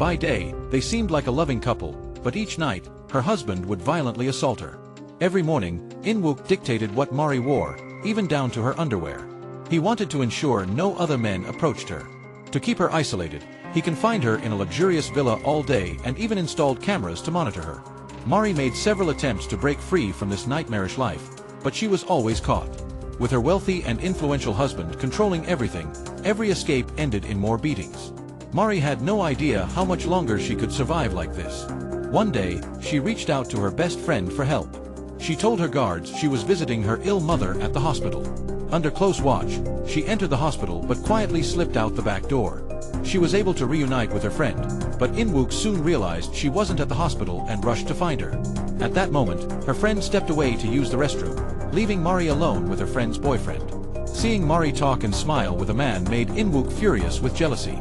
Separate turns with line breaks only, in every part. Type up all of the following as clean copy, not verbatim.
By day, they seemed like a loving couple, but each night, her husband would violently assault her. Every morning, In-wook dictated what Ma-Ri wore, even down to her underwear. He wanted to ensure no other men approached her. To keep her isolated, he confined her in a luxurious villa all day and even installed cameras to monitor her. Ma-Ri made several attempts to break free from this nightmarish life, but she was always caught. With her wealthy and influential husband controlling everything, every escape ended in more beatings. Ma-Ri had no idea how much longer she could survive like this. One day, she reached out to her best friend for help. She told her guards she was visiting her ill mother at the hospital. Under close watch, she entered the hospital but quietly slipped out the back door. She was able to reunite with her friend, but In-wook soon realized she wasn't at the hospital and rushed to find her. At that moment, her friend stepped away to use the restroom, leaving Ma-Ri alone with her friend's boyfriend. Seeing Ma-Ri talk and smile with a man made In-wook furious with jealousy.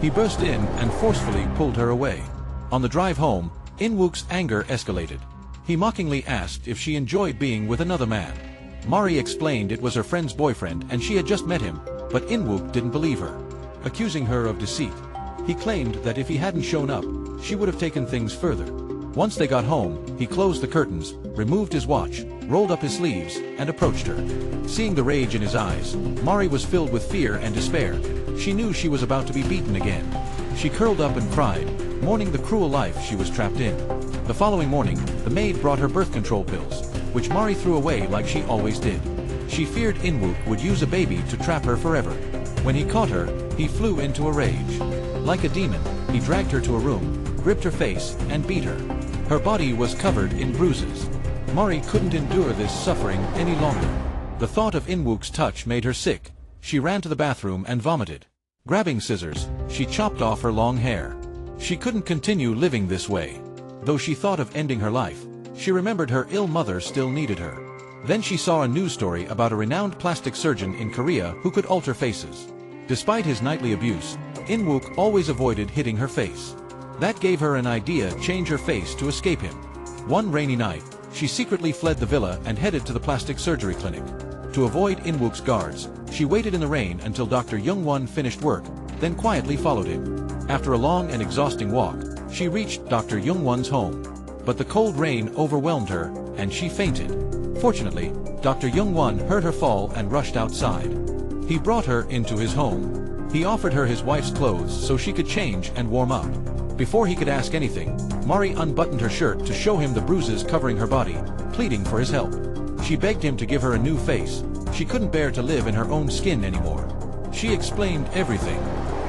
He burst in and forcefully pulled her away. On the drive home, In-wook's anger escalated. He mockingly asked if she enjoyed being with another man. Ma-Ri explained it was her friend's boyfriend and she had just met him, but In-wook didn't believe her, accusing her of deceit. He claimed that if he hadn't shown up, she would have taken things further. Once they got home, he closed the curtains, removed his watch, rolled up his sleeves, and approached her. Seeing the rage in his eyes, Ma-Ri was filled with fear and despair. She knew she was about to be beaten again. She curled up and cried, mourning the cruel life she was trapped in. The following morning, the maid brought her birth control pills, which Ma-Ri threw away like she always did. She feared In-wook would use a baby to trap her forever. When he caught her, he flew into a rage. Like a demon, he dragged her to a room, gripped her face, and beat her. Her body was covered in bruises. Ma-Ri couldn't endure this suffering any longer. The thought of In-wook's touch made her sick. She ran to the bathroom and vomited. Grabbing scissors, she chopped off her long hair. She couldn't continue living this way. Though she thought of ending her life, she remembered her ill mother still needed her. Then she saw a news story about a renowned plastic surgeon in Korea who could alter faces. Despite his nightly abuse, In-wook always avoided hitting her face. That gave her an idea to change her face to escape him. One rainy night, she secretly fled the villa and headed to the plastic surgery clinic. To avoid In-wook's guards, she waited in the rain until Dr. Young-won finished work, then quietly followed him. After a long and exhausting walk, she reached Dr. Young-won's home. But the cold rain overwhelmed her, and she fainted. Fortunately, Dr. Young-won heard her fall and rushed outside. He brought her into his home. He offered her his wife's clothes so she could change and warm up. Before he could ask anything, Ma-Ri unbuttoned her shirt to show him the bruises covering her body, pleading for his help. She begged him to give her a new face. She couldn't bear to live in her own skin anymore. She explained everything.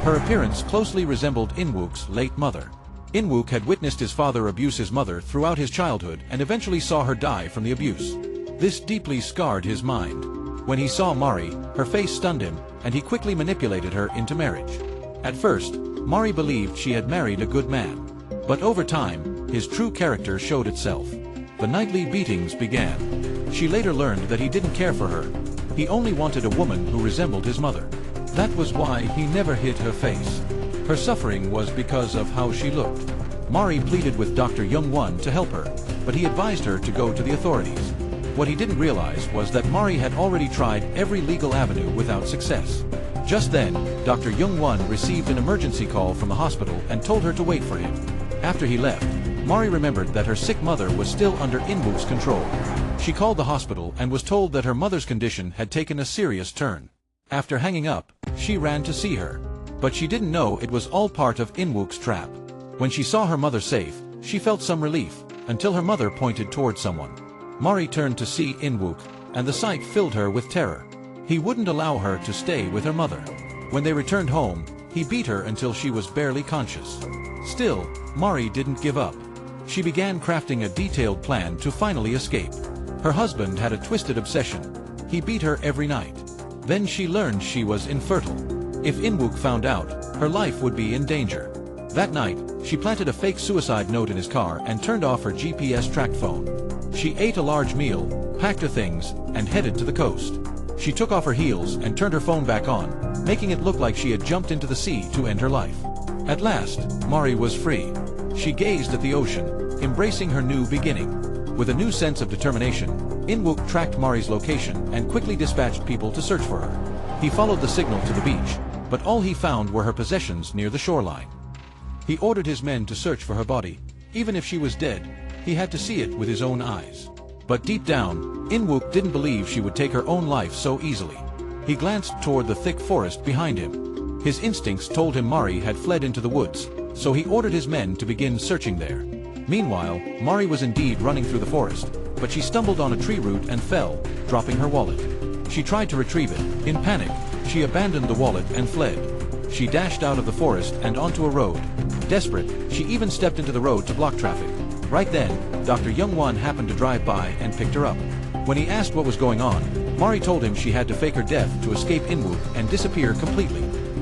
Her appearance closely resembled In-wook's late mother. In-wook had witnessed his father abuse his mother throughout his childhood and eventually saw her die from the abuse. This deeply scarred his mind. When he saw Ma-Ri, her face stunned him, and he quickly manipulated her into marriage. At first, Ma-Ri believed she had married a good man. But over time, his true character showed itself. The nightly beatings began. She later learned that he didn't care for her. He only wanted a woman who resembled his mother. That was why he never hid her face. Her suffering was because of how she looked. Ma-Ri pleaded with Dr. Young-won to help her, but he advised her to go to the authorities. What he didn't realize was that Ma-Ri had already tried every legal avenue without success. Just then, Dr. Young-won received an emergency call from the hospital and told her to wait for him. After he left, Ma-Ri remembered that her sick mother was still under In-wook's control. She called the hospital and was told that her mother's condition had taken a serious turn. After hanging up, she ran to see her. But she didn't know it was all part of In-wook's trap. When she saw her mother safe, she felt some relief, until her mother pointed toward someone. Ma-Ri turned to see In-wook, and the sight filled her with terror. He wouldn't allow her to stay with her mother. When they returned home, he beat her until she was barely conscious. Still, Ma-Ri didn't give up. She began crafting a detailed plan to finally escape. Her husband had a twisted obsession. He beat her every night. Then she learned she was infertile. If In-wook found out, her life would be in danger. That night, she planted a fake suicide note in his car and turned off her GPS-tracked phone. She ate a large meal, packed her things, and headed to the coast. She took off her heels and turned her phone back on, making it look like she had jumped into the sea to end her life. At last, Ma-Ri was free. She gazed at the ocean, embracing her new beginning. With a new sense of determination, In-wook tracked Ma-Ri's location and quickly dispatched people to search for her. He followed the signal to the beach, but all he found were her possessions near the shoreline. He ordered his men to search for her body. Even if she was dead, he had to see it with his own eyes. But deep down, In-wook didn't believe she would take her own life so easily. He glanced toward the thick forest behind him. His instincts told him Ma-Ri had fled into the woods, so he ordered his men to begin searching there. Meanwhile, Ma-Ri was indeed running through the forest, but she stumbled on a tree root and fell, dropping her wallet. She tried to retrieve it. In panic, she abandoned the wallet and fled. She dashed out of the forest and onto a road. Desperate, she even stepped into the road to block traffic. Right then, Dr. Young-won happened to drive by and picked her up. When he asked what was going on, Ma-Ri told him she had to fake her death to escape In-wook and disappear completely.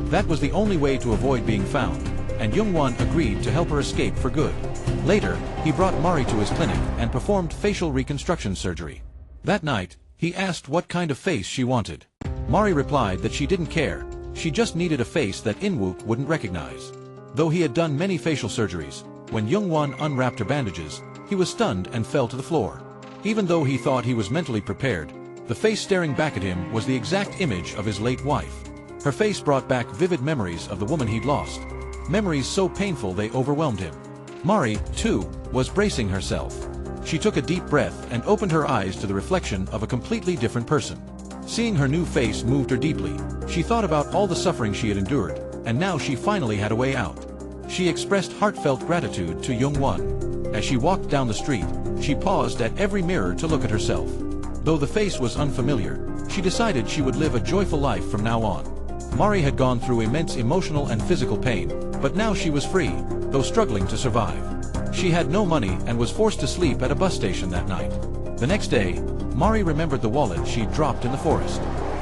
That was the only way to avoid being found, and Young-won agreed to help her escape for good. Later, he brought Ma-Ri to his clinic and performed facial reconstruction surgery. That night, he asked what kind of face she wanted. Ma-Ri replied that she didn't care, she just needed a face that In-wook wouldn't recognize. Though he had done many facial surgeries, when Young-won unwrapped her bandages, he was stunned and fell to the floor. Even though he thought he was mentally prepared, the face staring back at him was the exact image of his late wife. Her face brought back vivid memories of the woman he'd lost. Memories so painful they overwhelmed him. Ma-Ri, too, was bracing herself. She took a deep breath and opened her eyes to the reflection of a completely different person. Seeing her new face moved her deeply. She thought about all the suffering she had endured, and now she finally had a way out. She expressed heartfelt gratitude to Young-won. As she walked down the street, she paused at every mirror to look at herself. Though the face was unfamiliar, she decided she would live a joyful life from now on. Ma-Ri had gone through immense emotional and physical pain, but now she was free, though struggling to survive. She had no money and was forced to sleep at a bus station that night. The next day, Ma-Ri remembered the wallet she'd dropped in the forest.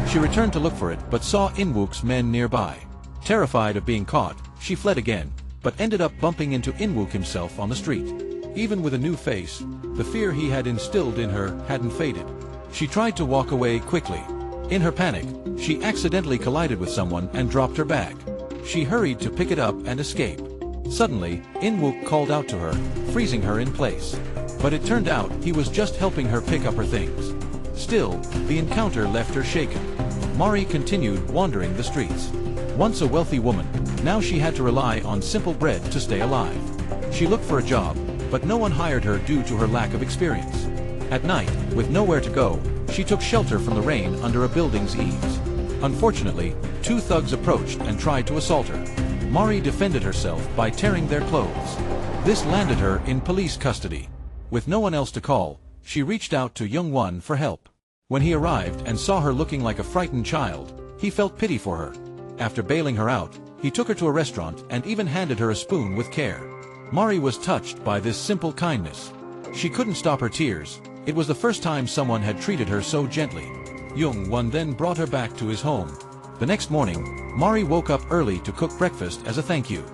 She returned to look for it but saw In-wook's men nearby. Terrified of being caught, she fled again, but ended up bumping into In-wook himself on the street. Even with a new face, the fear he had instilled in her hadn't faded. She tried to walk away quickly. In her panic, she accidentally collided with someone and dropped her bag. She hurried to pick it up and escape. Suddenly, In-wook called out to her, freezing her in place. But it turned out he was just helping her pick up her things. Still, the encounter left her shaken. Ma-Ri continued wandering the streets. Once a wealthy woman, now she had to rely on simple bread to stay alive. She looked for a job, but no one hired her due to her lack of experience. At night, with nowhere to go, she took shelter from the rain under a building's eaves. Unfortunately, two thugs approached and tried to assault her. Ma-Ri defended herself by tearing their clothes. This landed her in police custody. With no one else to call, she reached out to Young-won for help. When he arrived and saw her looking like a frightened child, he felt pity for her. After bailing her out, he took her to a restaurant and even handed her a spoon with care. Ma-Ri was touched by this simple kindness. She couldn't stop her tears. It was the first time someone had treated her so gently. Young-won then brought her back to his home. The next morning, Ma-Ri woke up early to cook breakfast as a thank you.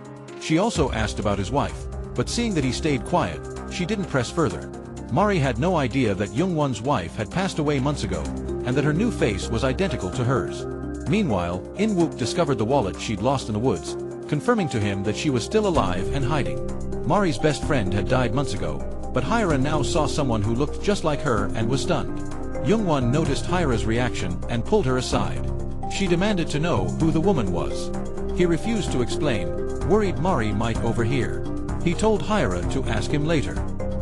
She also asked about his wife, but seeing that he stayed quiet, she didn't press further. Ma-Ri had no idea that Young-won's wife had passed away months ago, and that her new face was identical to hers. Meanwhile, In-wook discovered the wallet she'd lost in the woods, confirming to him that she was still alive and hiding. Ma-Ri's best friend had died months ago, but Hyra now saw someone who looked just like her and was stunned. Young-won noticed Hyra's reaction and pulled her aside. She demanded to know who the woman was. He refused to explain, worried Ma-Ri might overhear. He told Hyra to ask him later.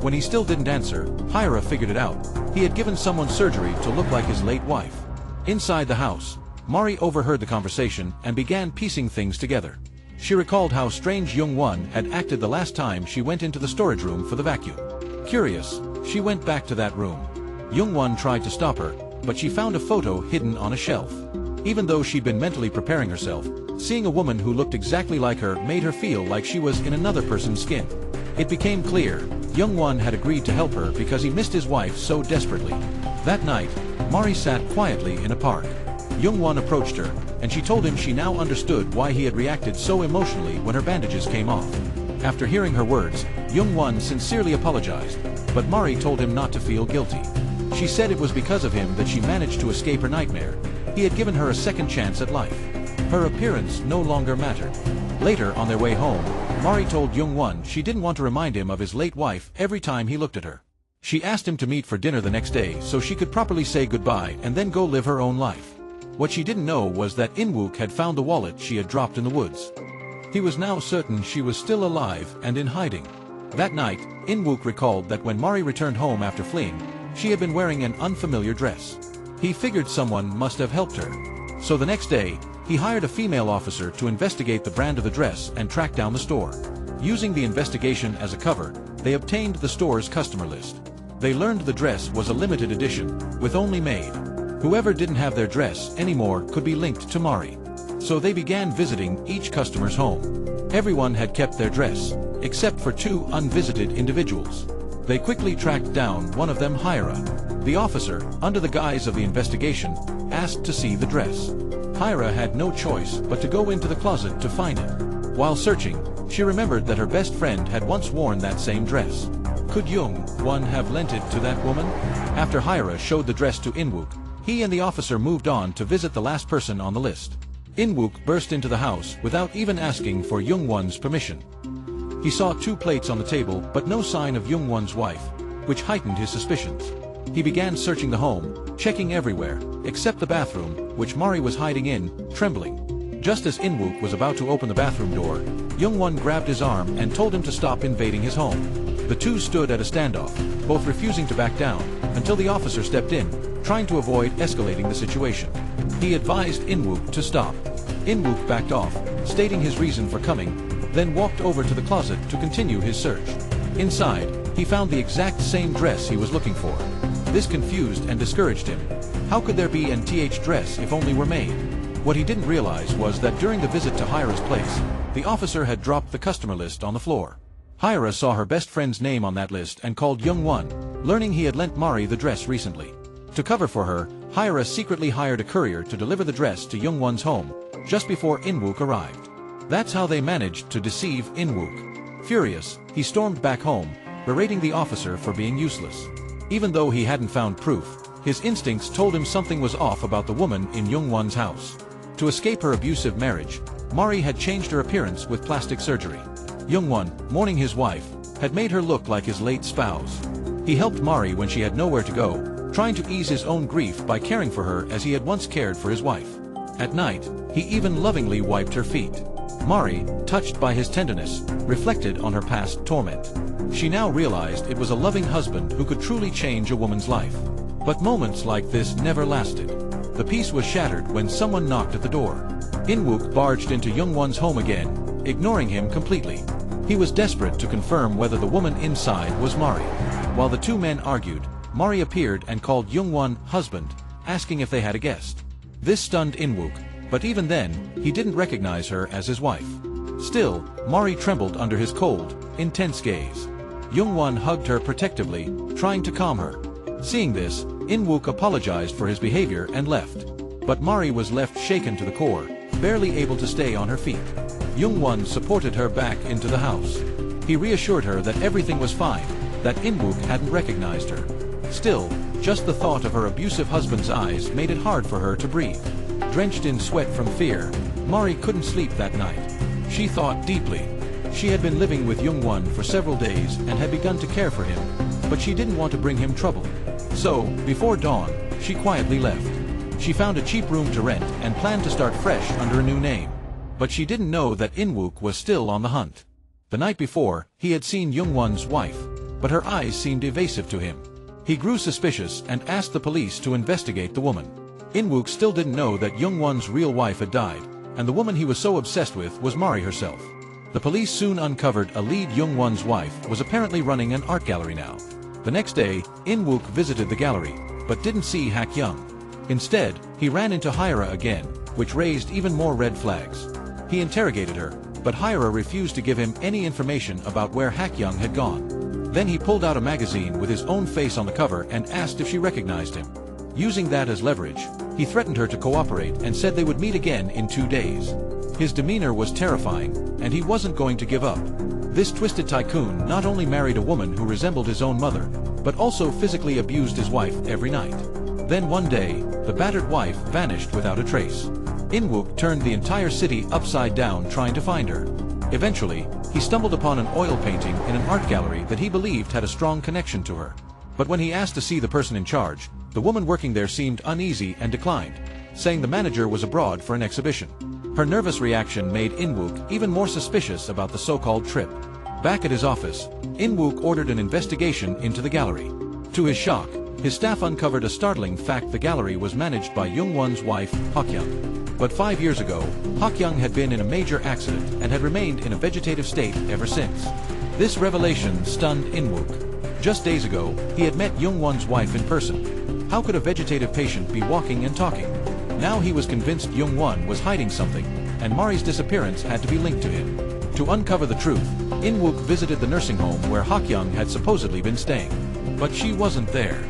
When he still didn't answer, Hyra figured it out. He had given someone surgery to look like his late wife. Inside the house, Ma-Ri overheard the conversation and began piecing things together. She recalled how strange Young-won had acted the last time she went into the storage room for the vacuum. Curious, she went back to that room. Young-won tried to stop her, but she found a photo hidden on a shelf. Even though she'd been mentally preparing herself, seeing a woman who looked exactly like her made her feel like she was in another person's skin. It became clear, Young-won had agreed to help her because he missed his wife so desperately. That night, Ma-Ri sat quietly in a park. Young-won approached her, and she told him she now understood why he had reacted so emotionally when her bandages came off. After hearing her words, Young-won sincerely apologized, but Ma-Ri told him not to feel guilty. She said it was because of him that she managed to escape her nightmare. He had given her a second chance at life. Her appearance no longer mattered. Later, on their way home, Ma-Ri told Young-won she didn't want to remind him of his late wife every time he looked at her. She asked him to meet for dinner the next day so she could properly say goodbye and then go live her own life. What she didn't know was that In-wook had found the wallet she had dropped in the woods. He was now certain she was still alive and in hiding. That night, In-wook recalled that when Ma-Ri returned home after fleeing, she had been wearing an unfamiliar dress. He figured someone must have helped her. So the next day, he hired a female officer to investigate the brand of the dress and track down the store. Using the investigation as a cover, they obtained the store's customer list. They learned the dress was a limited edition, with only made. Whoever didn't have their dress anymore could be linked to Ma-Ri. So they began visiting each customer's home. Everyone had kept their dress, except for 2 unvisited individuals. They quickly tracked down one of them, Hyra. The officer, under the guise of the investigation, asked to see the dress. Hyra had no choice but to go into the closet to find it. While searching, she remembered that her best friend had once worn that same dress. Could Yoon-won have lent it to that woman? After Hyra showed the dress to In-wook, he and the officer moved on to visit the last person on the list. In-wook burst into the house without even asking for Yoon-won's permission. He saw 2 plates on the table but no sign of Yoon-won's wife, which heightened his suspicions. He began searching the home, checking everywhere, except the bathroom, which Ma-Ri was hiding in, trembling. Just as In-wook was about to open the bathroom door, Yoon-won grabbed his arm and told him to stop invading his home. The 2 stood at a standoff, both refusing to back down, until the officer stepped in, trying to avoid escalating the situation. He advised In-wook to stop. In-wook backed off, stating his reason for coming, then walked over to the closet to continue his search. Inside, he found the exact same dress he was looking for. This confused and discouraged him. How could there be an dress if only were made? What he didn't realize was that during the visit to Hyra's place, the officer had dropped the customer list on the floor. Hyra saw her best friend's name on that list and called Yoon-won, learning he had lent Ma-Ri the dress recently. To cover for her, Hyra secretly hired a courier to deliver the dress to Yoon-won's home, just before In-wook arrived. That's how they managed to deceive In-wook. Furious, he stormed back home, berating the officer for being useless. Even though he hadn't found proof, his instincts told him something was off about the woman in Yoon-won's house. To escape her abusive marriage, Ma-Ri had changed her appearance with plastic surgery. Yoon-won, mourning his wife, had made her look like his late spouse. He helped Ma-Ri when she had nowhere to go, trying to ease his own grief by caring for her as he had once cared for his wife. At night, he even lovingly wiped her feet. Ma-Ri, touched by his tenderness, reflected on her past torment. She now realized it was a loving husband who could truly change a woman's life. But moments like this never lasted. The peace was shattered when someone knocked at the door. In-wook barged into Yoon-won's home again, ignoring him completely. He was desperate to confirm whether the woman inside was Ma-Ri. While the 2 men argued, Ma-Ri appeared and called Yoon-won husband, asking if they had a guest. This stunned In-wook, but even then, he didn't recognize her as his wife. Still, Ma-Ri trembled under his cold, intense gaze. Yoon-won hugged her protectively, trying to calm her. Seeing this, In-wook apologized for his behavior and left. But Ma-Ri was left shaken to the core, barely able to stay on her feet. Yoon-won supported her back into the house. He reassured her that everything was fine, that In-wook hadn't recognized her. Still, just the thought of her abusive husband's eyes made it hard for her to breathe. Drenched in sweat from fear, Ma-Ri couldn't sleep that night. She thought deeply. She had been living with Yoon-won for several days and had begun to care for him, but she didn't want to bring him trouble. So, before dawn, she quietly left. She found a cheap room to rent and planned to start fresh under a new name. But she didn't know that In-wook was still on the hunt. The night before, he had seen Yoon-won's wife, but her eyes seemed evasive to him. He grew suspicious and asked the police to investigate the woman. In-wook still didn't know that Yoon-won's real wife had died, and the woman he was so obsessed with was Ma-Ri herself. The police soon uncovered a lead. Yoon-won's wife was apparently running an art gallery now. The next day, In-wook visited the gallery, but didn't see Hak-young. Instead, he ran into Hyra again, which raised even more red flags. He interrogated her, but Hyra refused to give him any information about where Hak-young had gone. Then he pulled out a magazine with his own face on the cover and asked if she recognized him. Using that as leverage, he threatened her to cooperate and said they would meet again in 2 days. His demeanor was terrifying, and he wasn't going to give up. This twisted tycoon not only married a woman who resembled his own mother, but also physically abused his wife every night. Then one day, the battered wife vanished without a trace. In-wook turned the entire city upside down trying to find her. Eventually, he stumbled upon an oil painting in an art gallery that he believed had a strong connection to her. But when he asked to see the person in charge, the woman working there seemed uneasy and declined, saying the manager was abroad for an exhibition. Her nervous reaction made In-wook even more suspicious about the so-called trip. Back at his office, In-wook ordered an investigation into the gallery. To his shock, his staff uncovered a startling fact: the gallery was managed by Young-won's wife, Hak-young. But 5 years ago, Hak-young had been in a major accident and had remained in a vegetative state ever since. This revelation stunned In-wook. Just days ago, he had met Young-won's wife in person. How could a vegetative patient be walking and talking? Now he was convinced Young-won was hiding something, and Ma-Ri's disappearance had to be linked to him. To uncover the truth, In-wook visited the nursing home where Hak-young had supposedly been staying. But she wasn't there.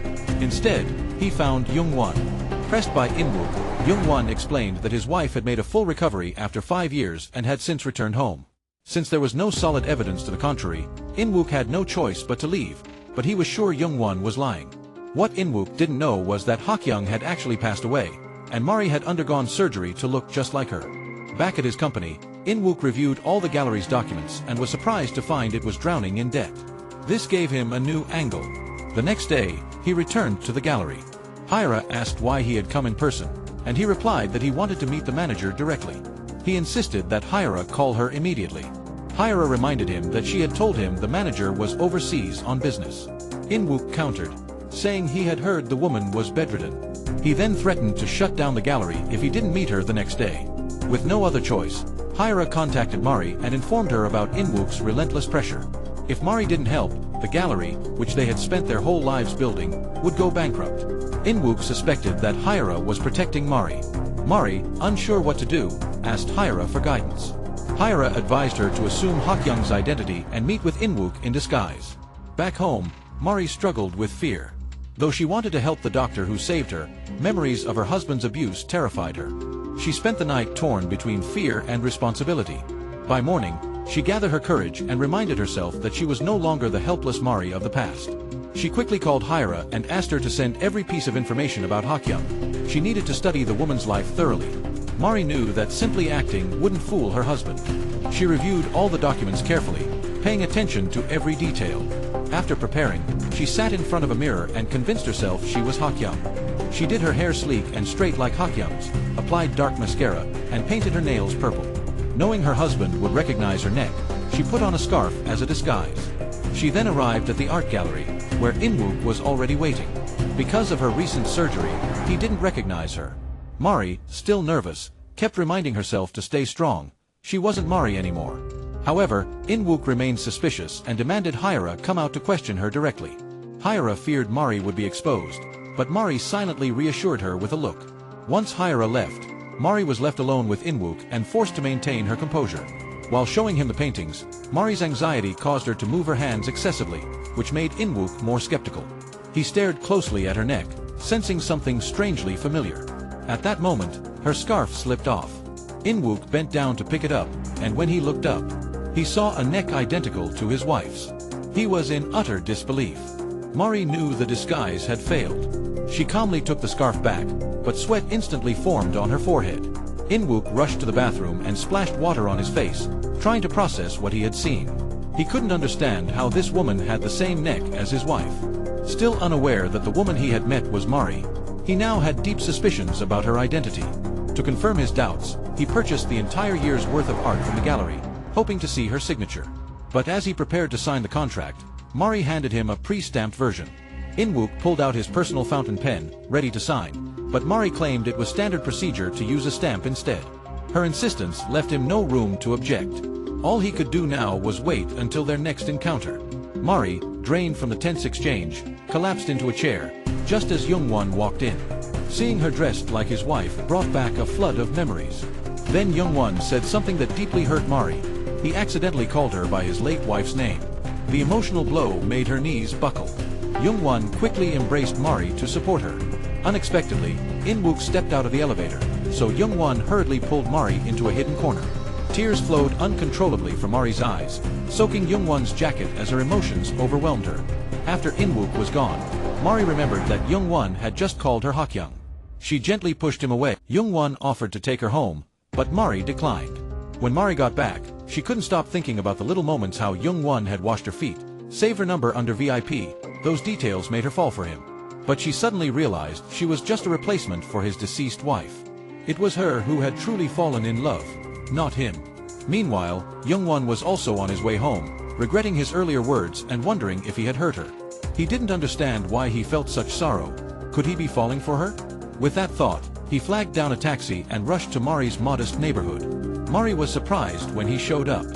Instead, he found Young-won. Pressed by In-wook, Young-won explained that his wife had made a full recovery after 5 years and had since returned home. Since there was no solid evidence to the contrary, In-wook had no choice but to leave, but he was sure Young-won was lying. What In-wook didn't know was that Hak-young had actually passed away, and Ma-Ri had undergone surgery to look just like her. Back at his company, In-wook reviewed all the gallery's documents and was surprised to find it was drowning in debt. This gave him a new angle. The next day, he returned to the gallery. Hyra asked why he had come in person, and he replied that he wanted to meet the manager directly. He insisted that Hyra call her immediately. Hyra reminded him that she had told him the manager was overseas on business. In-wook countered, saying he had heard the woman was bedridden. He then threatened to shut down the gallery if he didn't meet her the next day. With no other choice, Hyra contacted Ma-Ri and informed her about In-wook's relentless pressure. If Ma-Ri didn't help, the gallery, which they had spent their whole lives building, would go bankrupt. In-wook suspected that Hyra was protecting Ma-Ri. Ma-Ri, unsure what to do, asked Hyra for guidance. Hyra advised her to assume Hak-young's identity and meet with In-wook in disguise. Back home, Ma-Ri struggled with fear. Though she wanted to help the doctor who saved her, memories of her husband's abuse terrified her. She spent the night torn between fear and responsibility. By morning, she gathered her courage and reminded herself that she was no longer the helpless Ma-Ri of the past. She quickly called Hyra and asked her to send every piece of information about Hak-young. She needed to study the woman's life thoroughly. Ma-Ri knew that simply acting wouldn't fool her husband. She reviewed all the documents carefully, paying attention to every detail. After preparing, she sat in front of a mirror and convinced herself she was Hak-young. She did her hair sleek and straight like Hak-young's, applied dark mascara, and painted her nails purple. Knowing her husband would recognize her neck, she put on a scarf as a disguise. She then arrived at the art gallery, where In-wook was already waiting. Because of her recent surgery, he didn't recognize her. Ma-Ri, still nervous, kept reminding herself to stay strong. She wasn't Ma-Ri anymore. However, In-wook remained suspicious and demanded Hyra come out to question her directly. Hyra feared Ma-Ri would be exposed, but Ma-Ri silently reassured her with a look. Once Hyra left, Ma-Ri was left alone with In-wook and forced to maintain her composure. While showing him the paintings, Ma-Ri's anxiety caused her to move her hands excessively, which made In-wook more skeptical. He stared closely at her neck, sensing something strangely familiar. At that moment, her scarf slipped off. In-wook bent down to pick it up, and when he looked up, he saw a neck identical to his wife's. He was in utter disbelief. Ma-Ri knew the disguise had failed. She calmly took the scarf back, but sweat instantly formed on her forehead. In-wook rushed to the bathroom and splashed water on his face, trying to process what he had seen. He couldn't understand how this woman had the same neck as his wife. Still unaware that the woman he had met was Ma-Ri, he now had deep suspicions about her identity. To confirm his doubts, he purchased the entire year's worth of art from the gallery, hoping to see her signature. But as he prepared to sign the contract, Ma-Ri handed him a pre-stamped version. In-wook pulled out his personal fountain pen, ready to sign, but Ma-Ri claimed it was standard procedure to use a stamp instead. Her insistence left him no room to object. All he could do now was wait until their next encounter. Ma-Ri, drained from the tense exchange, collapsed into a chair, just as Young-won walked in. Seeing her dressed like his wife brought back a flood of memories. Then Young-won said something that deeply hurt Ma-Ri. He accidentally called her by his late wife's name. The emotional blow made her knees buckle. Young-won quickly embraced Ma-Ri to support her. Unexpectedly, In-wook stepped out of the elevator, so Young-won hurriedly pulled Ma-Ri into a hidden corner. Tears flowed uncontrollably from Ma-Ri's eyes, soaking Young-won's jacket as her emotions overwhelmed her. After In-wook was gone, Ma-Ri remembered that Young-won had just called her Hak-young. She gently pushed him away. Young-won offered to take her home, but Ma-Ri declined. When Ma-Ri got back, she couldn't stop thinking about the little moments how Young-won had washed her feet, saved her number under VIP. Those details made her fall for him. But she suddenly realized she was just a replacement for his deceased wife. It was her who had truly fallen in love, not him. Meanwhile, Young-won was also on his way home, regretting his earlier words and wondering if he had hurt her. He didn't understand why he felt such sorrow. Could he be falling for her? With that thought, he flagged down a taxi and rushed to Ma-Ri's modest neighborhood. Ma-Ri was surprised when he showed up.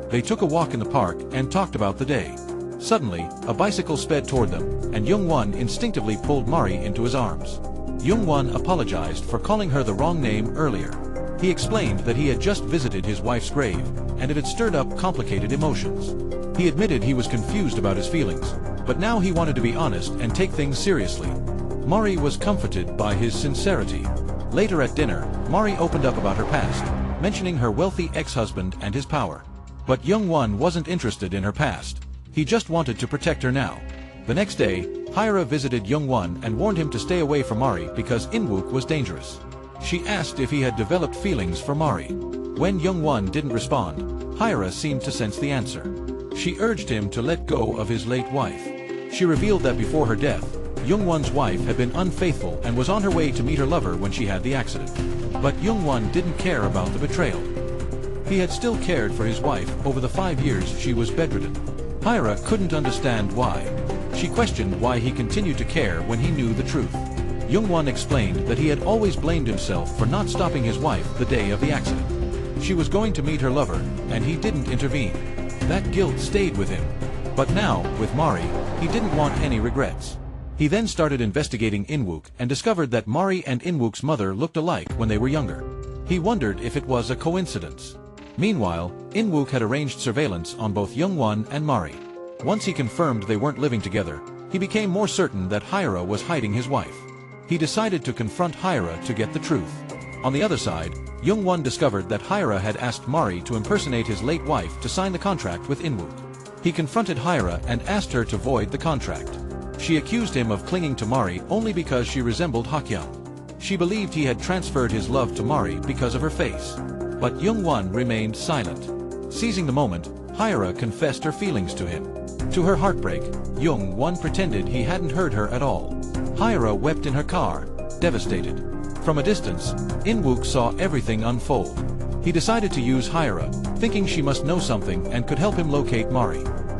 They took a walk in the park and talked about the day. Suddenly, a bicycle sped toward them, and Young-won instinctively pulled Ma-Ri into his arms. Young-won apologized for calling her the wrong name earlier. He explained that he had just visited his wife's grave, and it had stirred up complicated emotions. He admitted he was confused about his feelings, but now he wanted to be honest and take things seriously. Ma-Ri was comforted by his sincerity. Later at dinner, Ma-Ri opened up about her past, mentioning her wealthy ex-husband and his power. But Young-won wasn't interested in her past. He just wanted to protect her now. The next day, Hyra visited Young-won and warned him to stay away from Ma-Ri because In-wook was dangerous. She asked if he had developed feelings for Ma-Ri. When Young-won didn't respond, Hyra seemed to sense the answer. She urged him to let go of his late wife. She revealed that before her death, Young-won's wife had been unfaithful and was on her way to meet her lover when she had the accident. But Young-won didn't care about the betrayal. He had still cared for his wife over the 5 years she was bedridden. Hyra couldn't understand why. She questioned why he continued to care when he knew the truth. Young-won explained that he had always blamed himself for not stopping his wife the day of the accident. She was going to meet her lover, and he didn't intervene. That guilt stayed with him. But now, with Ma-Ri, he didn't want any regrets. He then started investigating In-wook and discovered that Ma-Ri and In-wook's mother looked alike when they were younger. He wondered if it was a coincidence. Meanwhile, In-wook had arranged surveillance on both Young-won and Ma-Ri. Once he confirmed they weren't living together, he became more certain that Hyra was hiding his wife. He decided to confront Hyra to get the truth. On the other side, Young-won discovered that Hyra had asked Ma-Ri to impersonate his late wife to sign the contract with In-wook. He confronted Hyra and asked her to void the contract. She accused him of clinging to Ma-Ri only because she resembled Hak-young. She believed he had transferred his love to Ma-Ri because of her face. But Young-won remained silent. Seizing the moment, Hyra confessed her feelings to him. To her heartbreak, Young-won pretended he hadn't heard her at all. Hyra wept in her car, devastated. From a distance, In-wook saw everything unfold. He decided to use Hyra, thinking she must know something and could help him locate Ma-Ri.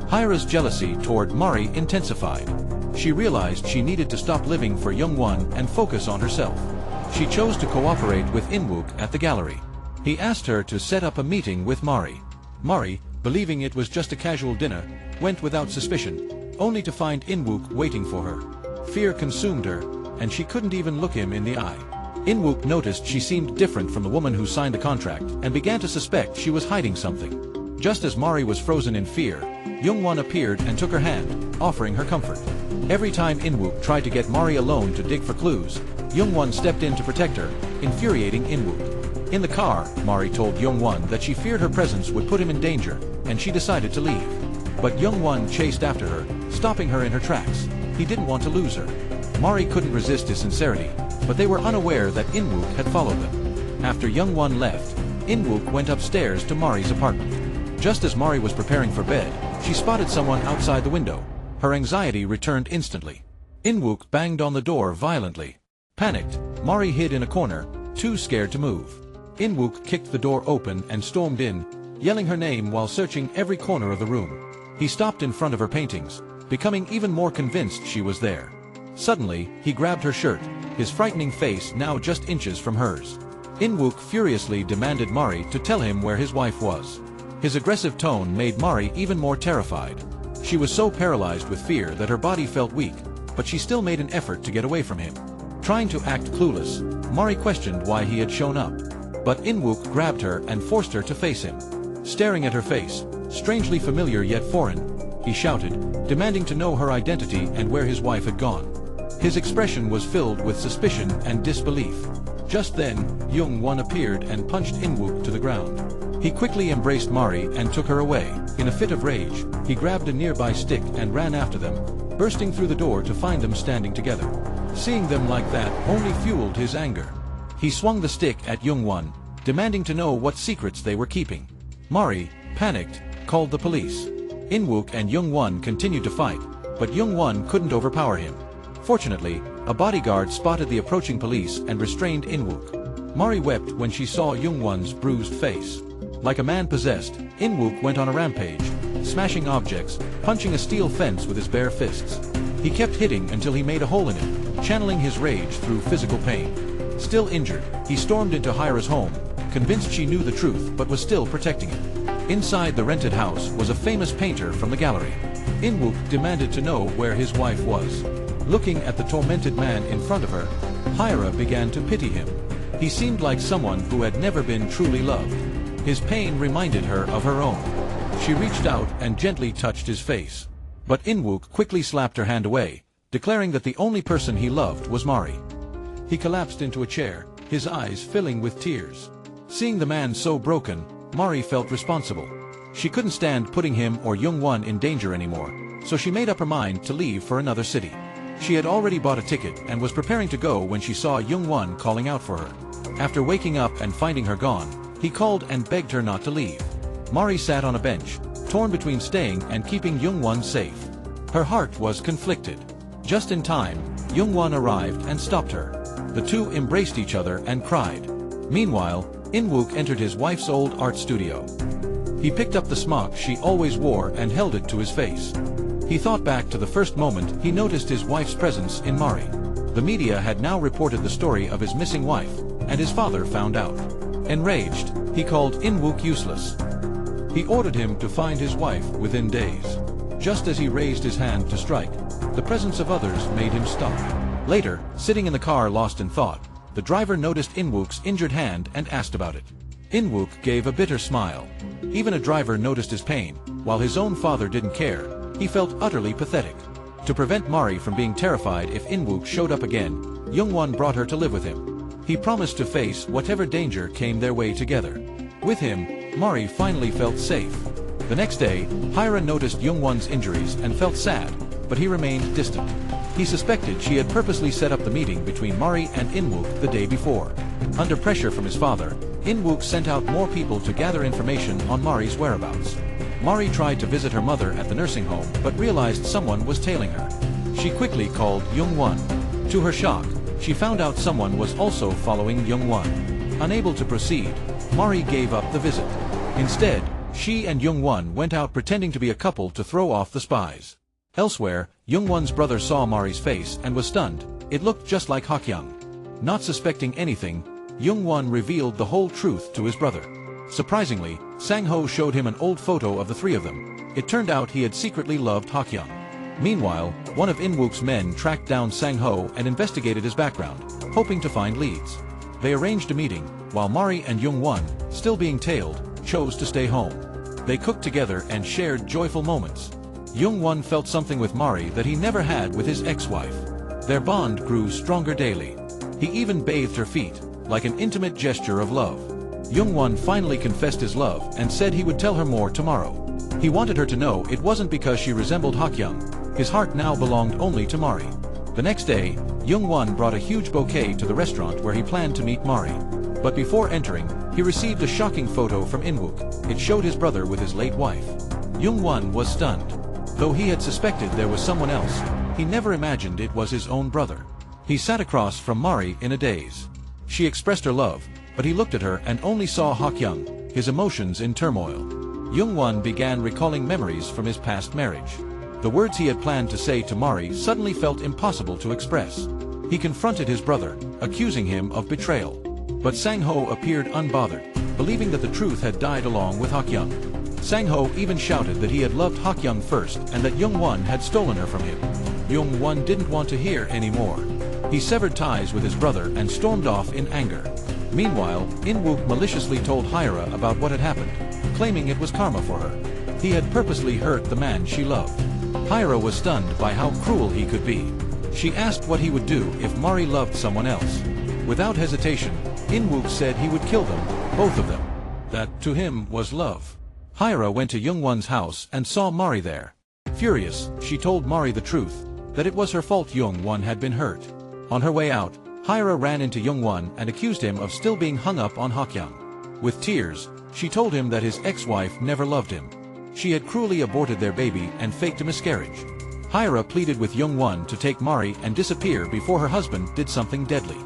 Hyra's jealousy toward Ma-Ri intensified. She realized she needed to stop living for Young-won and focus on herself. She chose to cooperate with In-wook at the gallery. He asked her to set up a meeting with Ma-Ri. Ma-Ri, believing it was just a casual dinner, went without suspicion, only to find In-wook waiting for her. Fear consumed her, and she couldn't even look him in the eye. In-wook noticed she seemed different from the woman who signed the contract and began to suspect she was hiding something. Just as Ma-Ri was frozen in fear, Young-won appeared and took her hand, offering her comfort. Every time In-wook tried to get Ma-Ri alone to dig for clues, Young-won stepped in to protect her, infuriating In-wook. In the car, Ma-Ri told Young-won that she feared her presence would put him in danger, and she decided to leave. But Young-won chased after her, stopping her in her tracks. He didn't want to lose her. Ma-Ri couldn't resist his sincerity, but they were unaware that In-wook had followed them. After Young-won left, In-wook went upstairs to Ma-Ri's apartment. Just as Ma-Ri was preparing for bed, she spotted someone outside the window. Her anxiety returned instantly. In-wook banged on the door violently. Panicked, Ma-Ri hid in a corner, too scared to move. In-wook kicked the door open and stormed in, yelling her name while searching every corner of the room. He stopped in front of her paintings, becoming even more convinced she was there. Suddenly, he grabbed her shirt, his frightening face now just inches from hers. In-wook furiously demanded Ma-Ri to tell him where his wife was. His aggressive tone made Ma-Ri even more terrified. She was so paralyzed with fear that her body felt weak, but she still made an effort to get away from him. Trying to act clueless, Ma-Ri questioned why he had shown up. But In-wook grabbed her and forced her to face him. Staring at her face, strangely familiar yet foreign, he shouted, demanding to know her identity and where his wife had gone. His expression was filled with suspicion and disbelief. Just then, Young-won appeared and punched In-wook to the ground. He quickly embraced Ma-Ri and took her away. In a fit of rage, he grabbed a nearby stick and ran after them, bursting through the door to find them standing together. Seeing them like that only fueled his anger. He swung the stick at Young-won, demanding to know what secrets they were keeping. Ma-Ri, panicked, called the police. In-wook and Young-won continued to fight, but Young-won couldn't overpower him. Fortunately, a bodyguard spotted the approaching police and restrained In-wook. Mari wept when she saw Yoon-won's bruised face. Like a man possessed, In-wook went on a rampage, smashing objects, punching a steel fence with his bare fists. He kept hitting until he made a hole in it, channeling his rage through physical pain. Still injured, he stormed into Hyra's home, convinced she knew the truth but was still protecting it. Inside the rented house was a famous painter from the gallery. In-wook demanded to know where his wife was. Looking at the tormented man in front of her, Hyra began to pity him. He seemed like someone who had never been truly loved. His pain reminded her of her own. She reached out and gently touched his face. But In-wook quickly slapped her hand away, declaring that the only person he loved was Mari. He collapsed into a chair, his eyes filling with tears. Seeing the man so broken, Mari felt responsible. She couldn't stand putting him or Yoon-won in danger anymore, so she made up her mind to leave for another city. She had already bought a ticket and was preparing to go when she saw Yoon-won calling out for her. After waking up and finding her gone, he called and begged her not to leave. Mari sat on a bench, torn between staying and keeping Yoon-won safe. Her heart was conflicted. Just in time, Yoon-won arrived and stopped her. The two embraced each other and cried. Meanwhile, In-wook entered his wife's old art studio. He picked up the smock she always wore and held it to his face. He thought back to the first moment he noticed his wife's presence in Mari. The media had now reported the story of his missing wife, and his father found out. Enraged, he called In-wook useless. He ordered him to find his wife within days. Just as he raised his hand to strike, the presence of others made him stop. Later, sitting in the car lost in thought, the driver noticed In-wook's injured hand and asked about it. In-wook gave a bitter smile. Even a driver noticed his pain, while his own father didn't care. He felt utterly pathetic. To prevent Mari from being terrified if In-wook showed up again, Yoon-won brought her to live with him. He promised to face whatever danger came their way together. With him, Mari finally felt safe. The next day, Hyra noticed Yoon-won's injuries and felt sad, but he remained distant. He suspected she had purposely set up the meeting between Mari and In-wook the day before. Under pressure from his father, In-wook sent out more people to gather information on Mari's whereabouts. Mari tried to visit her mother at the nursing home but realized someone was tailing her. She quickly called Yoon-won. To her shock, she found out someone was also following Yoon-won. Unable to proceed, Mari gave up the visit. Instead, she and Yoon-won went out pretending to be a couple to throw off the spies. Elsewhere, Yoon-won's brother saw Mari's face and was stunned. It looked just like Hak-young. Not suspecting anything, Yoon-won revealed the whole truth to his brother. Surprisingly, Sang-ho showed him an old photo of the three of them. It turned out he had secretly loved Hak-young. Meanwhile, one of In-wook's men tracked down Sang-ho and investigated his background, hoping to find leads. They arranged a meeting, while Mari and Yoon-won, still being tailed, chose to stay home. They cooked together and shared joyful moments. Yoon-won felt something with Mari that he never had with his ex-wife. Their bond grew stronger daily. He even bathed her feet, like an intimate gesture of love. Yoon-won finally confessed his love and said he would tell her more tomorrow. He wanted her to know it wasn't because she resembled Hak-young. His heart now belonged only to Mari. The next day, Yoon-won brought a huge bouquet to the restaurant where he planned to meet Mari. But before entering, he received a shocking photo from In-wook. It showed his brother with his late wife. Yoon-won was stunned. Though he had suspected there was someone else, he never imagined it was his own brother. He sat across from Mari in a daze. She expressed her love, but he looked at her and only saw Hak-young, his emotions in turmoil. Yoon-won began recalling memories from his past marriage. The words he had planned to say to Mari suddenly felt impossible to express. He confronted his brother, accusing him of betrayal. But Sang-ho appeared unbothered, believing that the truth had died along with Hak-young. Sang-ho even shouted that he had loved Hak-young first and that Yoon-won had stolen her from him. Yoon-won didn't want to hear anymore. He severed ties with his brother and stormed off in anger. Meanwhile, In-wook maliciously told Hyra about what had happened, claiming it was karma for her. He had purposely hurt the man she loved. Hyra was stunned by how cruel he could be. She asked what he would do if Mari loved someone else. Without hesitation, In-wook said he would kill them, both of them. That, to him, was love. Hyra went to Yoon-won's house and saw Mari there. Furious, she told Mari the truth, that it was her fault Yoon-won had been hurt. On her way out, Hyra ran into Yoon-won and accused him of still being hung up on Hak-young. With tears, she told him that his ex-wife never loved him. She had cruelly aborted their baby and faked a miscarriage. Hyra pleaded with Yoon-won to take Mari and disappear before her husband did something deadly.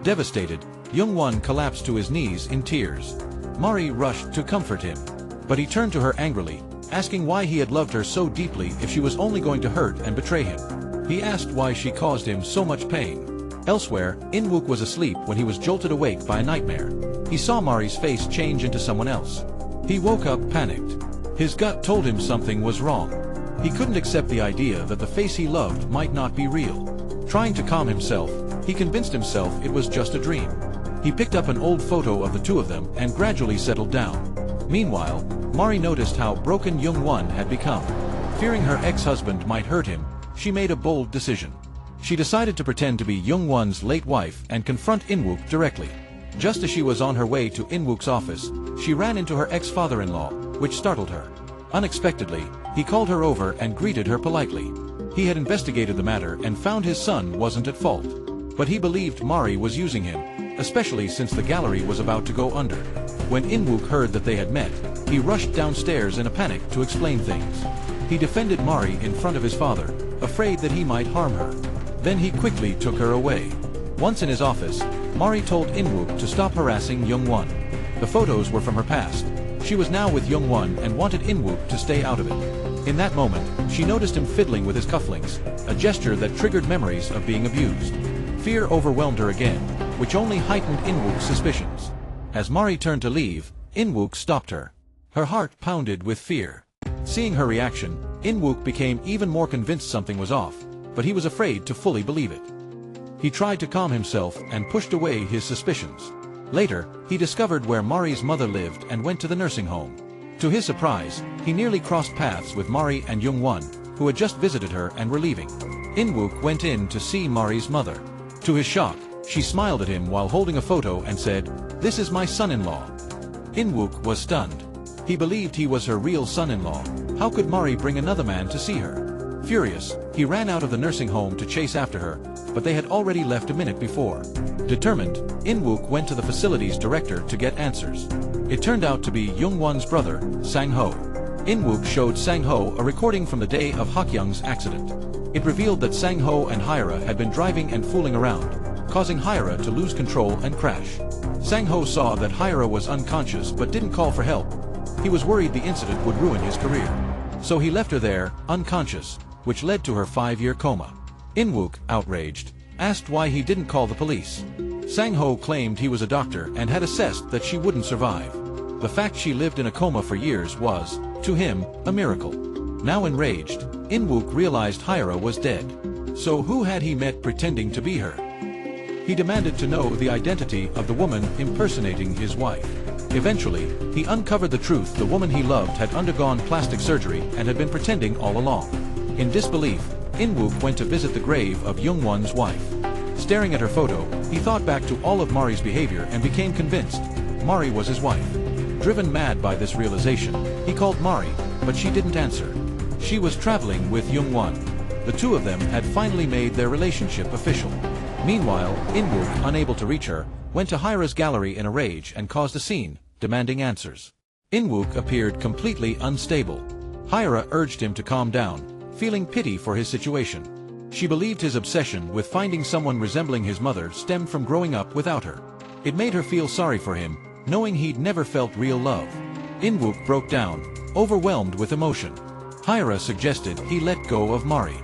Devastated, Young-won collapsed to his knees in tears. Ma-Ri rushed to comfort him. But he turned to her angrily, asking why he had loved her so deeply if she was only going to hurt and betray him. He asked why she caused him so much pain. Elsewhere, In-wook was asleep when he was jolted awake by a nightmare. He saw Ma-Ri's face change into someone else. He woke up panicked. His gut told him something was wrong. He couldn't accept the idea that the face he loved might not be real. Trying to calm himself, he convinced himself it was just a dream. He picked up an old photo of the two of them and gradually settled down. Meanwhile, Ma-Ri noticed how broken Young-won had become. Fearing her ex-husband might hurt him, she made a bold decision. She decided to pretend to be Young-won's late wife and confront In-wook directly. Just as she was on her way to In-wook's office, she ran into her ex-father-in-law, which startled her. Unexpectedly, he called her over and greeted her politely. He had investigated the matter and found his son wasn't at fault. But he believed Ma-Ri was using him, especially since the gallery was about to go under. When In-wook heard that they had met, he rushed downstairs in a panic to explain things. He defended Ma-Ri in front of his father, afraid that he might harm her. Then he quickly took her away. Once in his office, Ma-Ri told In-wook to stop harassing Young-won. The photos were from her past. She was now with Young-won and wanted In-wook to stay out of it. In that moment, she noticed him fiddling with his cufflinks, a gesture that triggered memories of being abused. Fear overwhelmed her again, which only heightened In-wook's suspicions. As Ma-Ri turned to leave, In-wook stopped her. Her heart pounded with fear. Seeing her reaction, In-wook became even more convinced something was off, but he was afraid to fully believe it. He tried to calm himself and pushed away his suspicions. Later, he discovered where Ma-Ri's mother lived and went to the nursing home. To his surprise, he nearly crossed paths with Ma-Ri and Young-won, who had just visited her and were leaving. In-wook went in to see Ma-Ri's mother. To his shock, she smiled at him while holding a photo and said, "This is my son-in-law." In-wook was stunned. He believed he was her real son-in-law. How could Ma-Ri bring another man to see her? Furious, he ran out of the nursing home to chase after her, but they had already left a minute before. Determined, In-wook went to the facility's director to get answers. It turned out to be Young-won's brother, Sang-ho. In-wook showed Sang-ho a recording from the day of Hak-young's accident. It revealed that Sang-ho and Hyra had been driving and fooling around, causing Hyra to lose control and crash. Sang-ho saw that Hyra was unconscious but didn't call for help. He was worried the incident would ruin his career. So he left her there, unconscious, which led to her 5-year coma. In-wook, outraged, asked why he didn't call the police. Sang-ho claimed he was a doctor and had assessed that she wouldn't survive. The fact she lived in a coma for years was, to him, a miracle. Now enraged, In-wook realized Hyra was dead. So who had he met pretending to be her? He demanded to know the identity of the woman impersonating his wife. Eventually, he uncovered the truth: the woman he loved had undergone plastic surgery and had been pretending all along. In disbelief, In-wook went to visit the grave of Young-won's wife. Staring at her photo, he thought back to all of Ma-Ri's behavior and became convinced Ma-Ri was his wife. Driven mad by this realization, he called Ma-Ri, but she didn't answer. She was traveling with Young-won. The two of them had finally made their relationship official. Meanwhile, In-wook, unable to reach her, went to Hyra's gallery in a rage and caused a scene, demanding answers. In-wook appeared completely unstable. Hyra urged him to calm down, feeling pity for his situation. She believed his obsession with finding someone resembling his mother stemmed from growing up without her. It made her feel sorry for him, knowing he'd never felt real love. In-wook broke down, overwhelmed with emotion. Hyra suggested he let go of Ma-Ri.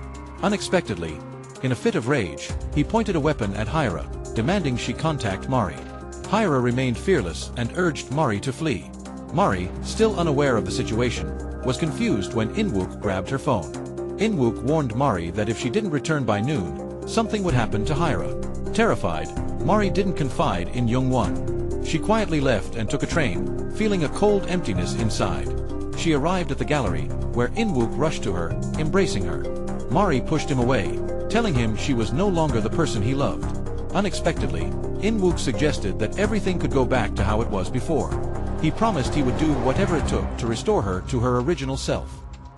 Unexpectedly, in a fit of rage, he pointed a weapon at Hyra, demanding she contact Ma-Ri. Hyra remained fearless and urged Ma-Ri to flee. Ma-Ri, still unaware of the situation, was confused when In-wook grabbed her phone. In-wook warned Ma-Ri that if she didn't return by noon, something would happen to Hyra. Terrified, Ma-Ri didn't confide in Young-won. She quietly left and took a train, feeling a cold emptiness inside. She arrived at the gallery, where In-wook rushed to her, embracing her. Ma-Ri pushed him away, telling him she was no longer the person he loved. Unexpectedly, In-wook suggested that everything could go back to how it was before. He promised he would do whatever it took to restore her to her original self.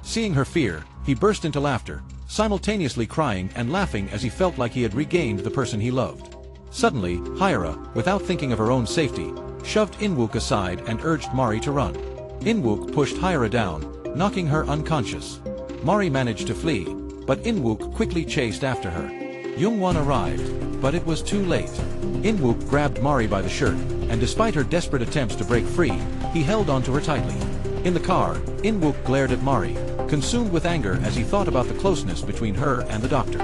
Seeing her fear, he burst into laughter, simultaneously crying and laughing as he felt like he had regained the person he loved. Suddenly, Hyra, without thinking of her own safety, shoved In-wook aside and urged Ma-Ri to run. In-wook pushed Hyra down, knocking her unconscious. Ma-Ri managed to flee, but In-wook quickly chased after her. Young-won arrived, But it was too late. In-wook grabbed Ma-Ri by the shirt, and despite her desperate attempts to break free, he held onto her tightly. In the car, In-wook glared at Ma-Ri, consumed with anger as he thought about the closeness between her and the doctor.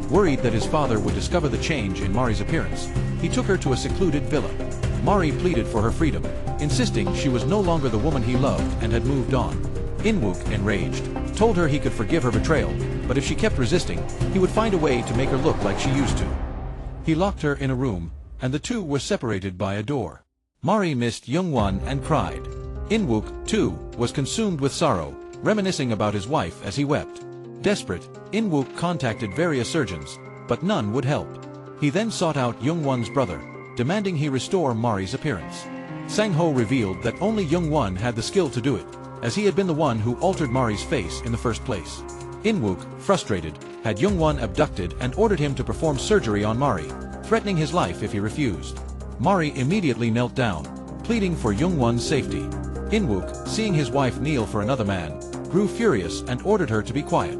Worried that his father would discover the change in Ma-Ri's appearance, he took her to a secluded villa. Ma-Ri pleaded for her freedom, insisting she was no longer the woman he loved and had moved on. In-wook, enraged, told her he could forgive her betrayal, but if she kept resisting, he would find a way to make her look like she used to. He locked her in a room, and the two were separated by a door. Ma-Ri missed Young-won and cried. In-wook, too, was consumed with sorrow, reminiscing about his wife as he wept. Desperate, In-wook contacted various surgeons, but none would help. He then sought out Young-won's brother, demanding he restore Ma-Ri's appearance. Sang-ho revealed that only Young-won had the skill to do it, as he had been the one who altered Ma-Ri's face in the first place. In-wook, frustrated, had Young-won abducted and ordered him to perform surgery on Ma-Ri, threatening his life if he refused. Ma-Ri immediately knelt down, pleading for Young-won's safety. In-wook, seeing his wife kneel for another man, grew furious and ordered her to be quiet.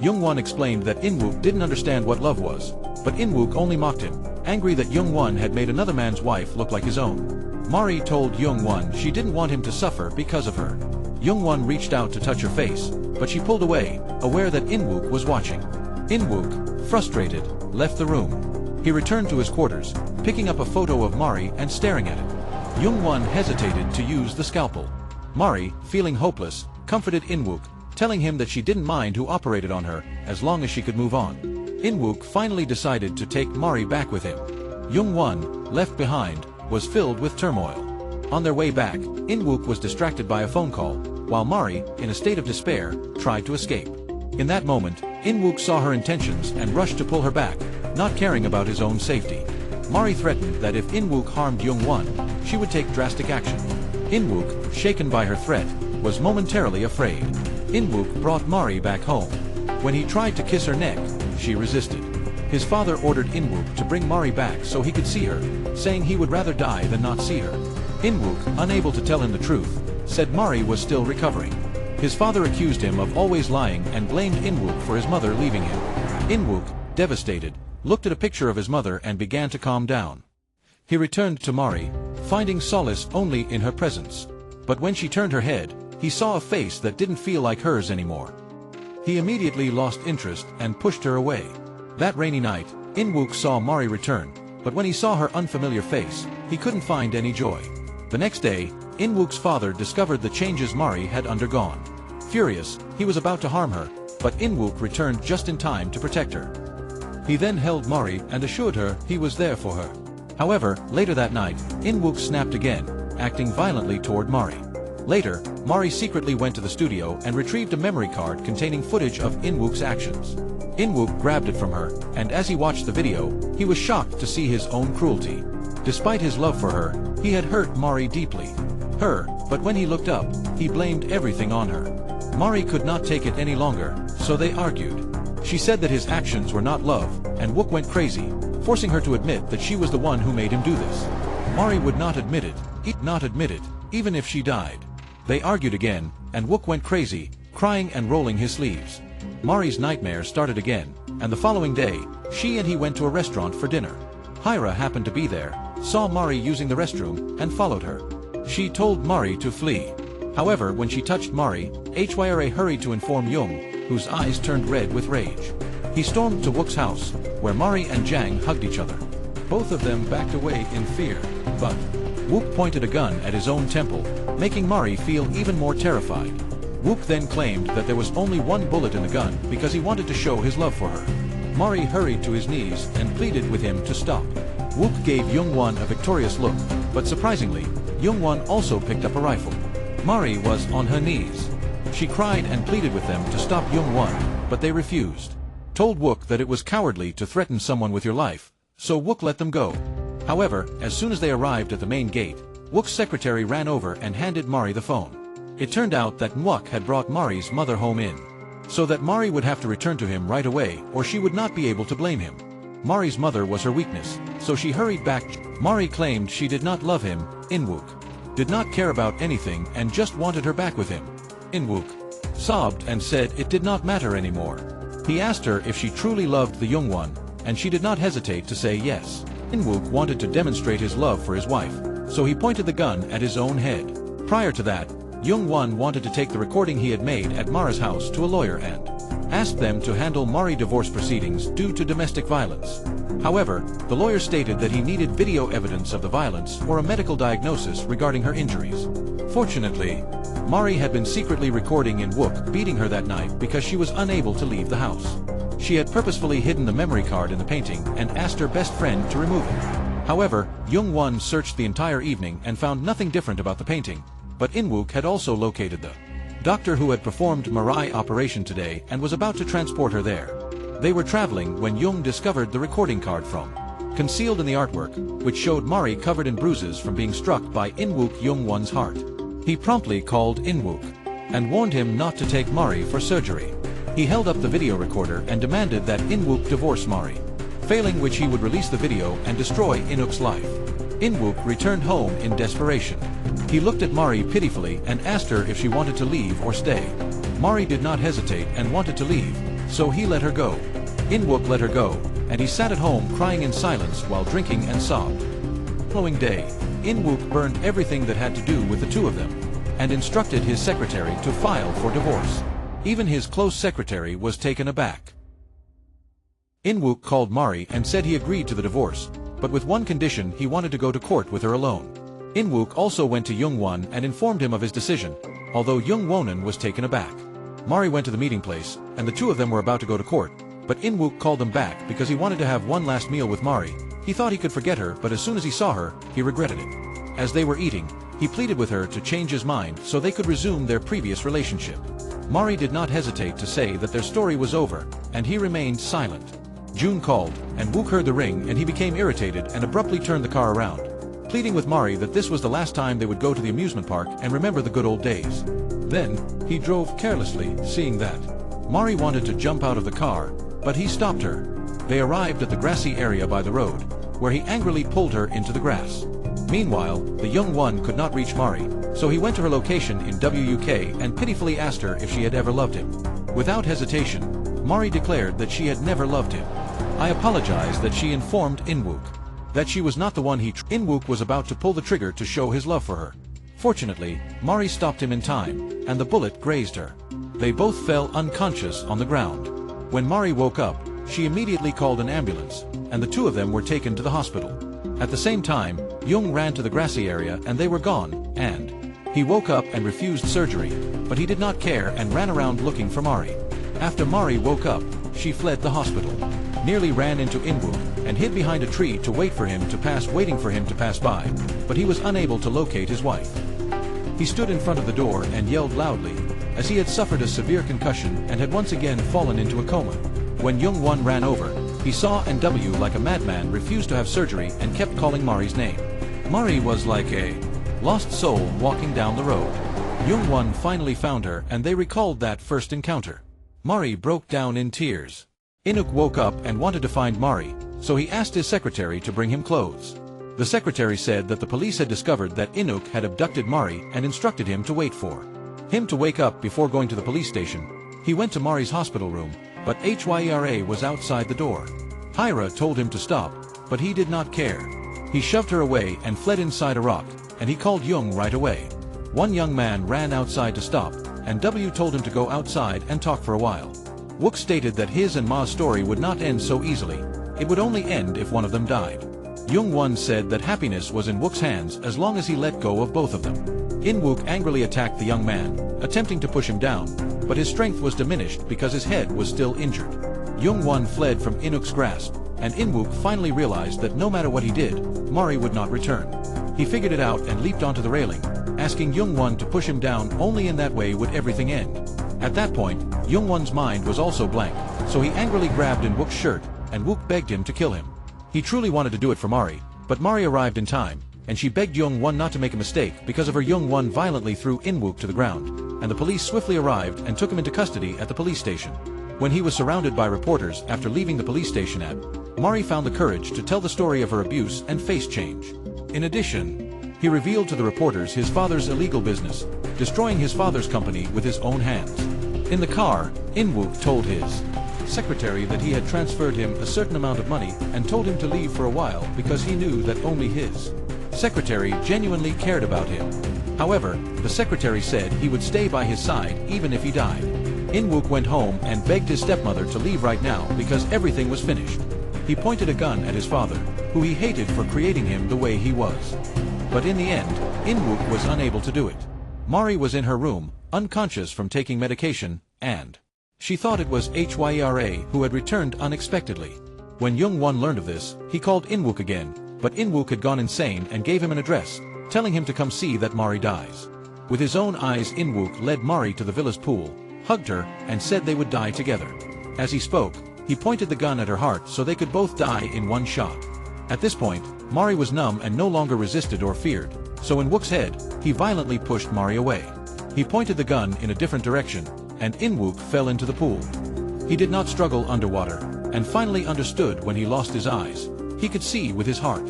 Young-won explained that In-wook didn't understand what love was, but In-wook only mocked him, angry that Young-won had made another man's wife look like his own. Ma-Ri told Young-won she didn't want him to suffer because of her. Young-won reached out to touch her face, but she pulled away, aware that In-wook was watching. In-wook, frustrated, left the room. He returned to his quarters, picking up a photo of Ma-Ri and staring at it. Young-won hesitated to use the scalpel. Ma-Ri, feeling hopeless, comforted In-wook, telling him that she didn't mind who operated on her, as long as she could move on. In-wook finally decided to take Ma-Ri back with him. Young-won, left behind, was filled with turmoil. On their way back, In-wook was distracted by a phone call, while Ma-Ri, in a state of despair, tried to escape. In that moment, In-wook saw her intentions and rushed to pull her back, not caring about his own safety. Ma-Ri threatened that if In-wook harmed Young-won, she would take drastic action. In-wook, shaken by her threat, was momentarily afraid. In-wook brought Ma-Ri back home. When he tried to kiss her neck, she resisted. His father ordered In-wook to bring Ma-Ri back so he could see her, saying he would rather die than not see her. In-wook, unable to tell him the truth, said Ma-Ri was still recovering. His father accused him of always lying and blamed In-wook for his mother leaving him. In-wook, devastated, looked at a picture of his mother and began to calm down. He returned to Ma-Ri, finding solace only in her presence. But when she turned her head, he saw a face that didn't feel like hers anymore. He immediately lost interest and pushed her away. That rainy night, In-wook saw Ma-Ri return, but when he saw her unfamiliar face, he couldn't find any joy. The next day, In-wook's father discovered the changes Ma-Ri had undergone. Furious, he was about to harm her, but In-wook returned just in time to protect her. He then held Ma-Ri and assured her he was there for her. However, later that night, In-wook snapped again, acting violently toward Ma-Ri. Later, Ma-Ri secretly went to the studio and retrieved a memory card containing footage of In-wook's actions. In-wook grabbed it from her, and as he watched the video, he was shocked to see his own cruelty. Despite his love for her, he had hurt Ma-Ri deeply. But when he looked up, he blamed everything on her. Ma-Ri could not take it any longer, so they argued. She said that his actions were not love, and Wook went crazy, forcing her to admit that she was the one who made him do this. Ma-Ri would not admit it, even if she died. They argued again, and Wook went crazy, crying and rolling his sleeves. Ma-Ri's nightmare started again, and the following day, she and he went to a restaurant for dinner. Hyra happened to be there, saw Ma-Ri using the restroom, and followed her. She told Ma-Ri to flee. However, when she touched Ma-Ri, Hyra hurried to inform Young, whose eyes turned red with rage. He stormed to Wook's house, where Ma-Ri and Jang hugged each other. Both of them backed away in fear, but Wook pointed a gun at his own temple, making Ma-Ri feel even more terrified. Wook then claimed that there was only one bullet in the gun because he wanted to show his love for her. Ma-Ri hurried to his knees and pleaded with him to stop. Wook gave Young-won a victorious look, but surprisingly, Young-won also picked up a rifle. Ma-Ri was on her knees. She cried and pleaded with them to stop Young-won, but they refused. Told Wook that it was cowardly to threaten someone with your life, so Wook let them go. However, as soon as they arrived at the main gate, Wook's secretary ran over and handed Ma-Ri the phone. It turned out that Wook had brought Ma-Ri's mother home in, so that Ma-Ri would have to return to him right away or she would not be able to blame him. Ma-Ri's mother was her weakness, so she hurried back. Ma-Ri claimed she did not love him. In-wook did not care about anything and just wanted her back with him. In-wook sobbed and said it did not matter anymore. He asked her if she truly loved the young one, and she did not hesitate to say yes. In-wook wanted to demonstrate his love for his wife, so he pointed the gun at his own head. Prior to that, Young-won wanted to take the recording he had made at Mara's house to a lawyer and asked them to handle Ma-Ri divorce proceedings due to domestic violence. However, the lawyer stated that he needed video evidence of the violence or a medical diagnosis regarding her injuries. Fortunately, Ma-Ri had been secretly recording In-wook beating her that night because she was unable to leave the house. She had purposefully hidden the memory card in the painting and asked her best friend to remove it. However, Young-won searched the entire evening and found nothing different about the painting, but In-wook had also located the doctor who had performed Ma-Ri operation today and was about to transport her there. They were traveling when Young discovered the recording card from concealed in the artwork, which showed Ma-Ri covered in bruises from being struck by In-wook Young-won's heart. He promptly called In-wook and warned him not to take Ma-Ri for surgery. He held up the video recorder and demanded that In-wook divorce Ma-Ri, failing which he would release the video and destroy In-wook's life. In-wook returned home in desperation. He looked at Ma-Ri pitifully and asked her if she wanted to leave or stay. Ma-Ri did not hesitate and wanted to leave, so he let her go. In-wook let her go, and he sat at home crying in silence while drinking and sobbed. The following day, In-wook burned everything that had to do with the two of them, and instructed his secretary to file for divorce. Even his close secretary was taken aback. In-wook called Ma-Ri and said he agreed to the divorce, but with one condition: he wanted to go to court with her alone. In-wook also went to Young-won and informed him of his decision, although Young-won was taken aback. Ma-Ri went to the meeting place, and the two of them were about to go to court, but In-wook called them back because he wanted to have one last meal with Ma-Ri. He thought he could forget her, but as soon as he saw her, he regretted it. As they were eating, he pleaded with her to change his mind so they could resume their previous relationship. Ma-Ri did not hesitate to say that their story was over, and he remained silent. June called, and Wook heard the ring and he became irritated and abruptly turned the car around, pleading with Ma-Ri that this was the last time they would go to the amusement park and remember the good old days. Then, he drove carelessly, seeing that Ma-Ri wanted to jump out of the car, but he stopped her. They arrived at the grassy area by the road, where he angrily pulled her into the grass. Meanwhile, the young one could not reach Ma-Ri, so he went to her location in WUK and pitifully asked her if she had ever loved him. Without hesitation, Ma-Ri declared that she had never loved him. I apologize that she informed In-wook that she was not the one he In-wook was about to pull the trigger to show his love for her. Fortunately, Ma-Ri stopped him in time, and the bullet grazed her. They both fell unconscious on the ground. When Ma-Ri woke up, she immediately called an ambulance, and the two of them were taken to the hospital. At the same time, Young ran to the grassy area and they were gone, and he woke up and refused surgery, but he did not care and ran around looking for Ma-Ri. After Ma-Ri woke up, she fled the hospital, nearly ran into In-wook, and hid behind a tree to wait for him to pass, waiting for him to pass by, but he was unable to locate his wife. He stood in front of the door and yelled loudly, as he had suffered a severe concussion and had once again fallen into a coma. When Young-won ran over, he saw N.W. like a madman refused to have surgery and kept calling Ma-Ri's name. Ma-Ri was like a lost soul walking down the road. Young-won finally found her and they recalled that first encounter. Ma-Ri broke down in tears. In-wook woke up and wanted to find Ma-Ri, so he asked his secretary to bring him clothes. The secretary said that the police had discovered that In-wook had abducted Ma-Ri and instructed him to wait for him to wake up before going to the police station. He went to Ma-Ri's hospital room, but Hyera was outside the door. Hyera told him to stop, but he did not care. He shoved her away and fled inside a rock, and he called Young right away. One young man ran outside to stop, and W told him to go outside and talk for a while. Wook stated that his and Ma's story would not end so easily. It would only end if one of them died. Young-won said that happiness was in Wook's hands as long as he let go of both of them. In-wook angrily attacked the young man, attempting to push him down, but his strength was diminished because his head was still injured. Young-won fled from In-wook's grasp, and In-wook finally realized that no matter what he did, Ma-Ri would not return. He figured it out and leaped onto the railing, asking Young-won to push him down. Only in that way would everything end. At that point, Young-won's mind was also blank, so he angrily grabbed In-wook's shirt, and Wook begged him to kill him. He truly wanted to do it for Ma-Ri, but Ma-Ri arrived in time, and she begged Young-won not to make a mistake because of her. Young-won violently threw In-wook to the ground, and the police swiftly arrived and took him into custody at the police station. When he was surrounded by reporters after leaving the police station Ma-Ri found the courage to tell the story of her abuse and face change. In addition, he revealed to the reporters his father's illegal business, destroying his father's company with his own hands. In the car, In-wook told his secretary that he had transferred him a certain amount of money and told him to leave for a while because he knew that only his secretary genuinely cared about him. However, the secretary said he would stay by his side even if he died. In-wook went home and begged his stepmother to leave right now because everything was finished. He pointed a gun at his father, who he hated for creating him the way he was. But in the end, In-wook was unable to do it. Ma-Ri was in her room, unconscious from taking medication, and she thought it was Hyera who had returned unexpectedly. When Young-won learned of this, he called In-wook again, but In-wook had gone insane and gave him an address, telling him to come see that Ma-Ri dies. With his own eyes, In-wook led Ma-Ri to the villa's pool, hugged her, and said they would die together. As he spoke, he pointed the gun at her heart so they could both die in one shot. At this point, Ma-Ri was numb and no longer resisted or feared, so in Wook's head, he violently pushed Ma-Ri away. He pointed the gun in a different direction, and In-wook fell into the pool. He did not struggle underwater, and finally understood when he lost his eyes. He could see with his heart.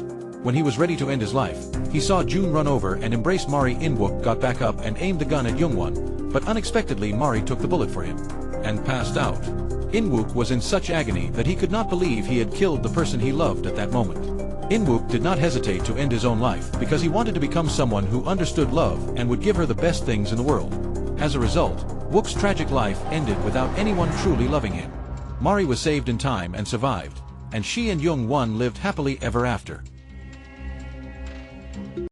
When he was ready to end his life, he saw June run over and embrace Ma-Ri. In-wook got back up and aimed the gun at Young-won, but unexpectedly Ma-Ri took the bullet for him, and passed out. In-wook was in such agony that he could not believe he had killed the person he loved at that moment. In-wook did not hesitate to end his own life because he wanted to become someone who understood love and would give her the best things in the world. As a result, Wook's tragic life ended without anyone truly loving him. Ma-Ri was saved in time and survived, and she and Young-won lived happily ever after.